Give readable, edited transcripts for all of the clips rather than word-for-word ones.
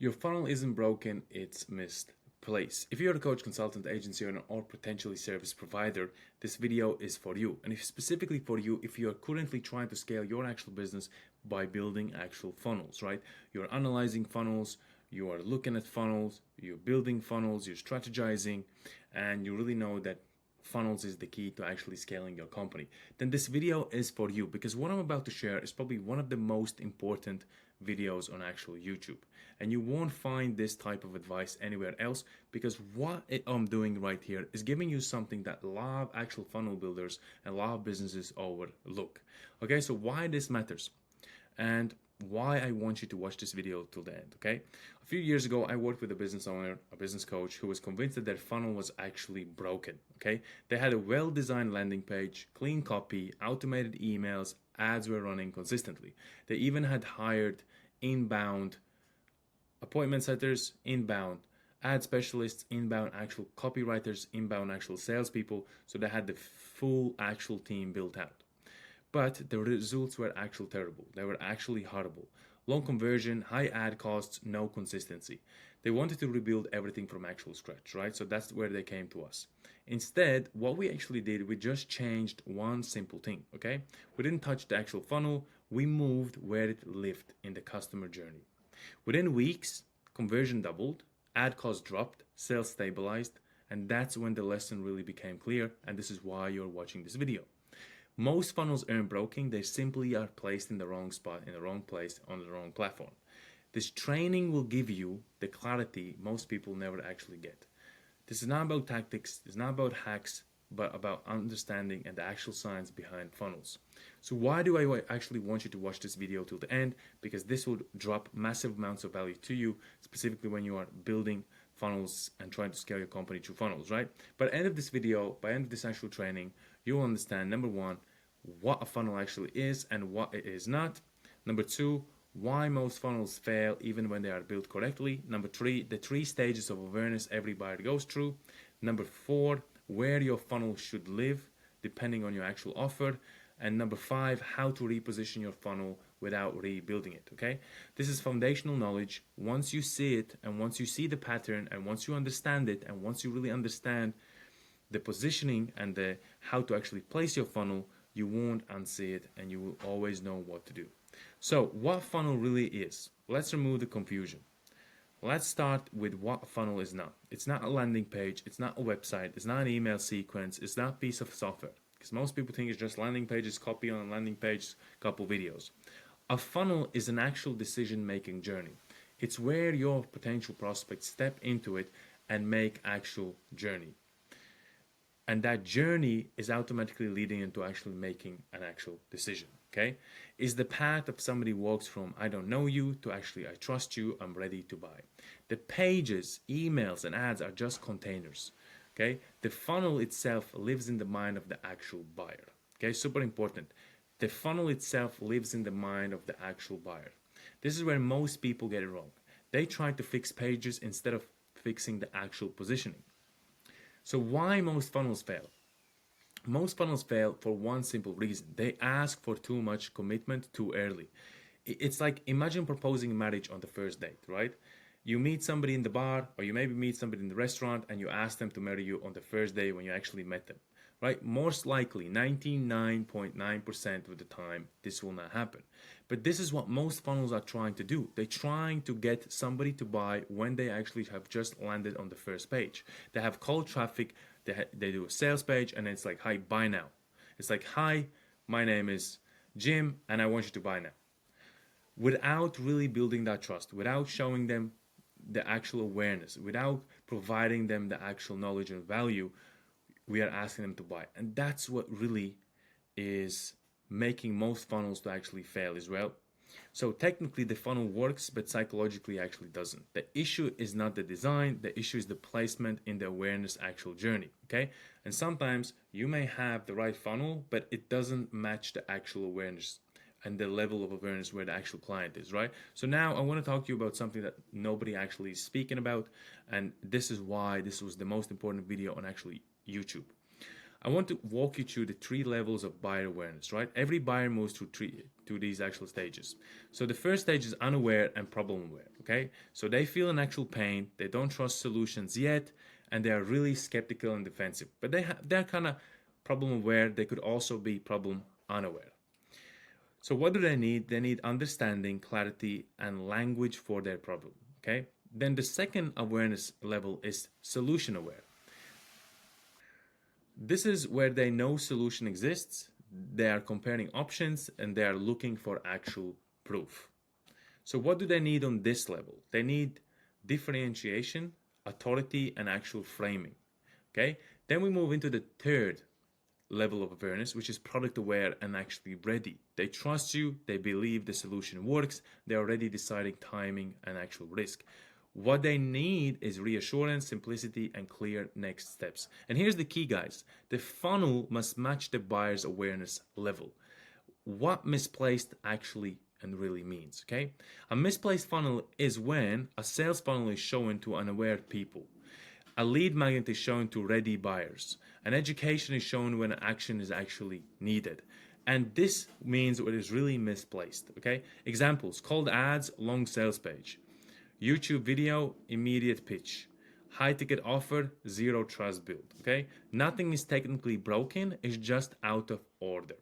Your funnel isn't broken, it's misplaced. If you're a coach, consultant, agency owner, or potentially service provider, this video is for you. And if specifically for you, if you are currently trying to scale your actual business by building actual funnels, right? You're analyzing funnels, you are looking at funnels, you're building funnels, you're strategizing, and you really know that funnels is the key to actually scaling your company, then this video is for you, because what I'm about to share is probably one of the most important videos on actual YouTube. And you won't find this type of advice anywhere else, because what I'm doing right here is giving you something that a lot of actual funnel builders and a lot of businesses overlook. Okay, so why this matters and why I want you to watch this video till the end, okay? A few years ago, I worked with a business owner, a business coach, who was convinced that their funnel was actually broken, okay? They had a well-designed landing page, clean copy, automated emails, ads were running consistently. They even had hired inbound appointment setters, inbound ad specialists, inbound actual copywriters, inbound actual salespeople, so they had the full actual team built out. But the results were actually terrible. They were actually horrible. Low conversion, high ad costs, no consistency. They wanted to rebuild everything from actual scratch, right? So that's where they came to us. Instead, what we actually did, we just changed one simple thing, okay? We didn't touch the actual funnel. We moved where it lived in the customer journey. Within weeks, conversion doubled, ad costs dropped, sales stabilized, and that's when the lesson really became clear, and this is why you're watching this video. Most funnels aren't broken, they simply are placed in the wrong spot, in the wrong place, on the wrong platform. This training will give you the clarity most people never actually get. This is not about tactics, it's not about hacks, but about understanding and the actual science behind funnels. So why do I actually want you to watch this video till the end? Because this will drop massive amounts of value to you, specifically when you are building funnels and trying to scale your company through funnels, right? By the end of this video, by the end of this actual training, you'll understand, number one, what a funnel actually is and what it is not. Number two, why most funnels fail even when they are built correctly. Number three, the 3 stages of awareness every buyer goes through. Number four, where your funnel should live depending on your actual offer. And number five, how to reposition your funnel without rebuilding it, okay? This is foundational knowledge. Once you see it, and once you see the pattern, and once you understand it, and once you really understand the positioning and the how to actually place your funnel, you won't unsee it and you will always know what to do. So what funnel really is? Let's remove the confusion. Let's start with what a funnel is not. It's not a landing page, it's not a website, it's not an email sequence, it's not a piece of software. Because most people think it's just landing pages, copy on a landing page, couple videos. A funnel is an actual decision-making journey. It's where your potential prospects step into it and make actual journey. And that journey is automatically leading into actually making an actual decision, okay? Is the path of somebody walks from I don't know you to actually I trust you, I'm ready to buy. The pages, emails, and ads are just containers, okay? The funnel itself lives in the mind of the actual buyer, okay? Super important. The funnel itself lives in the mind of the actual buyer. This is where most people get it wrong. They try to fix pages instead of fixing the actual positioning. So why most funnels fail? Most funnels fail for one simple reason. They ask for too much commitment too early. It's like, imagine proposing marriage on the first date, right? You meet somebody in the bar, or you maybe meet somebody in the restaurant, and you ask them to marry you on the first day when you actually met them, right? Most likely, 99.9% of the time, this will not happen. But this is what most funnels are trying to do. They're trying to get somebody to buy when they actually have just landed on the first page. They have cold traffic, they do a sales page, and it's like, hi, buy now. It's like, hi, my name is Jim, and I want you to buy now. Without really building that trust, without showing them the actual awareness, without providing them the actual knowledge and value, we are asking them to buy. And that's what really is making most funnels to actually fail as well. So technically the funnel works, but psychologically actually doesn't. The issue is not the design, the issue is the placement in the awareness actual journey, okay? And sometimes you may have the right funnel, but it doesn't match the actual awareness and the level of awareness where the actual client is, right? So now I want to talk to you about something that nobody actually is speaking about, and this is why this was the most important video on actually YouTube. I want to walk you through the three levels of buyer awareness, right? Every buyer moves through these actual stages. So the first stage is unaware and problem aware, okay? So they feel an actual pain, they don't trust solutions yet, and they are really skeptical and defensive. But they're kind of problem aware, they could also be problem unaware. So what do they need? They need understanding, clarity, and language for their problem, okay? Then the second awareness level is solution aware. This is where they know solution exists, they are comparing options, and they are looking for actual proof. So what do they need on this level? They need differentiation, authority, and actual framing. Okay? Then we move into the third level of awareness, which is product aware and actually ready. They trust you, they believe the solution works, they're already deciding timing and actual risk. What they need is reassurance, simplicity, and clear next steps. And here's the key, guys. The funnel must match the buyer's awareness level. What misplaced actually and really means, okay? A misplaced funnel is when a sales funnel is shown to unaware people. A lead magnet is shown to ready buyers. An education is shown when action is actually needed. And this means it is really misplaced, okay? Examples, cold ads, long sales page. YouTube video, immediate pitch. High ticket offer, zero trust build, okay? Nothing is technically broken, it's just out of order.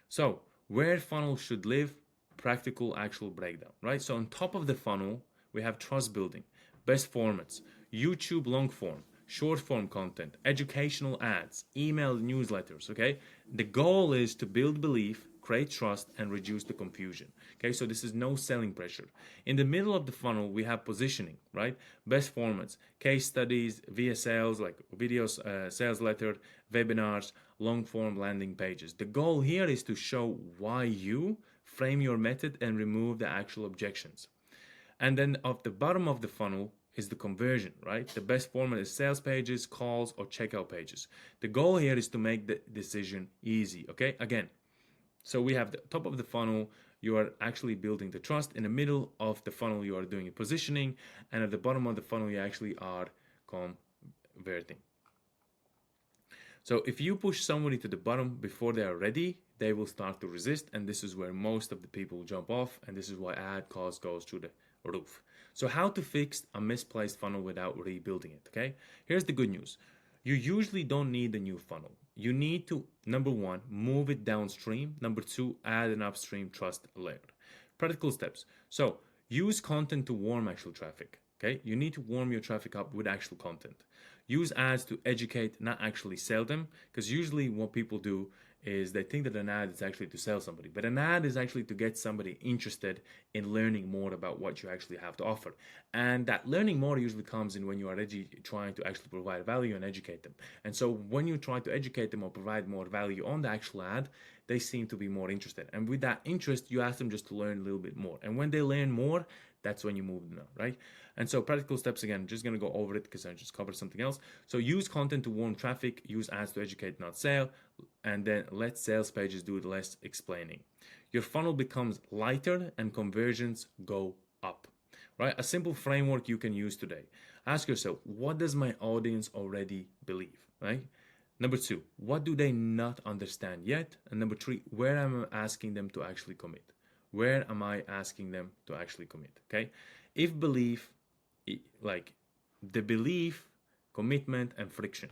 So, where funnel should live, practical actual breakdown, right? So on top of the funnel, we have trust building, best formats, YouTube long form, short form content, educational ads, email newsletters, okay? The goal is to build belief, create trust, and reduce the confusion, okay? So this is no selling pressure. In the middle of the funnel, we have positioning, right? Best formats, case studies, VSLs, like videos, sales letter, webinars, long form landing pages. The goal here is to show why you frame your method and remove the actual objections. And then at the bottom of the funnel is the conversion, right? The best format is sales pages, calls, or checkout pages. The goal here is to make the decision easy, okay? Again, so we have the top of the funnel, you are actually building the trust. In the middle of the funnel, you are doing positioning. And at the bottom of the funnel, you actually are converting. So if you push somebody to the bottom before they are ready, they will start to resist. And this is where most of the people jump off. And this is why ad cost goes through the roof. So how to fix a misplaced funnel without rebuilding it, okay? Here's the good news. You usually don't need a new funnel. You need to, number one, move it downstream. Number two, add an upstream trust layer. Practical steps. So use content to warm actual traffic, okay? You need to warm your traffic up with actual content. Use ads to educate, not actually sell them, because usually what people do is they think that an ad is actually to sell somebody, but an ad is actually to get somebody interested in learning more about what you actually have to offer. And that learning more usually comes in when you are trying to actually provide value and educate them. And so when you try to educate them or provide more value on the actual ad, they seem to be more interested. And with that interest, you ask them just to learn a little bit more. And when they learn more, that's when you move them out, right? And so practical steps, again, I'm just going to go over it because I just covered something else. So use content to warm traffic, use ads to educate, not sell, and then let sales pages do the less explaining. Your funnel becomes lighter and conversions go up, right? A simple framework you can use today. Ask yourself, what does my audience already believe, right? Number two, what do they not understand yet? And number three, where am I asking them to actually commit? Where am I asking them to actually commit? Okay. If belief, like the belief, commitment, and friction.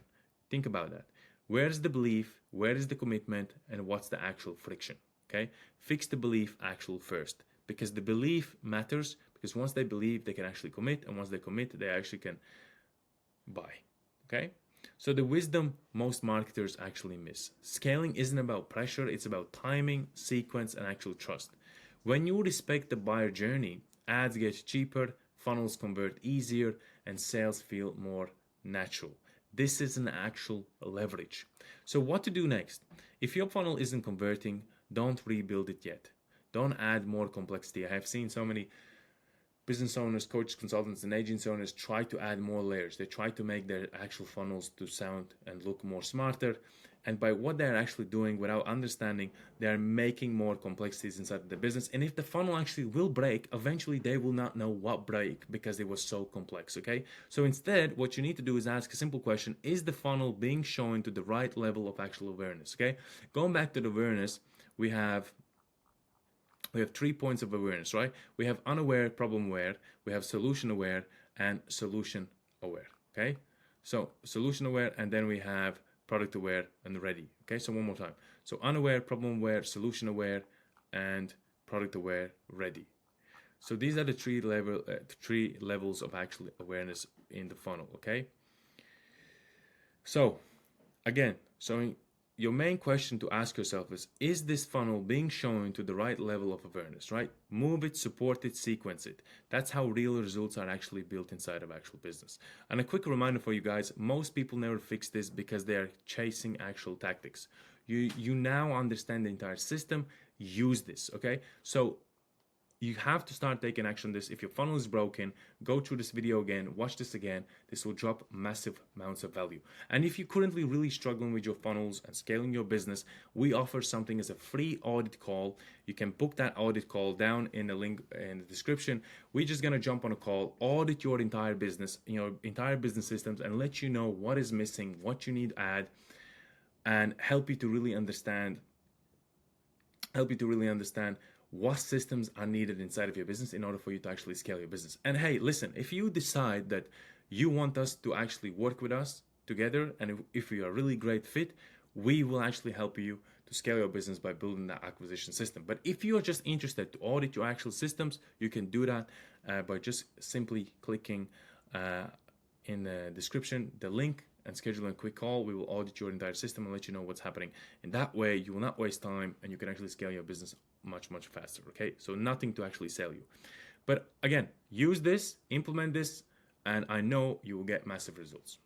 Think about that. Where's the belief? Where is the commitment? And what's the actual friction? Okay. Fix the belief actual first, because the belief matters, because once they believe, they can actually commit. And once they commit, they actually can buy. Okay. So the wisdom most marketers actually miss. Scaling isn't about pressure, it's about timing, sequence, and actual trust. When you respect the buyer journey, ads get cheaper, funnels convert easier, and sales feel more natural. This is an actual leverage. So what to do next? If your funnel isn't converting, don't rebuild it yet. Don't add more complexity. I have seen so many business owners, coaches, consultants, and agency owners try to add more layers. They try to make their actual funnels to sound and look more smarter. And by what they're actually doing without understanding, they're making more complexities inside the business. And if the funnel actually will break, eventually they will not know what break because it was so complex, okay? So instead, what you need to do is ask a simple question: is the funnel being shown to the right level of actual awareness, okay? Going back to the awareness, we have 3 points of awareness, right? We have unaware, problem aware, we have solution aware, and solution aware, okay? So solution aware, and then we have product aware and ready, okay? So one more time. So unaware, problem aware, solution aware, and product aware, ready. So these are the three levels of actual awareness in the funnel, okay? So again, so your main question to ask yourself is this funnel being shown to the right level of awareness, right? Move it, support it, sequence it. That's how real results are actually built inside of actual business. And a quick reminder for you guys, most people never fix this because they're chasing actual tactics. You now understand the entire system, use this, okay? So you have to start taking action on this. If your funnel is broken, go through this video again, watch this again. This will drop massive amounts of value. And if you're currently really struggling with your funnels and scaling your business, we offer something as a free audit call. You can book that audit call down in the link in the description. We're just gonna jump on a call, audit your entire business, entire business systems, and let you know what is missing, what you need to add, and help you to really understand what systems are needed inside of your business in order for you to actually scale your business. And hey, listen, if you decide that you want us to actually work with us together, and if we are a really great fit, we will actually help you to scale your business by building that acquisition system. But if you are just interested to audit your actual systems, you can do that by just simply clicking in the description the link and scheduling a quick call. We will audit your entire system and let you know what's happening. In that way, you will not waste time and you can actually scale your business much faster, okay? So nothing to actually sell you. But again, use this, implement this, and I know you will get massive results.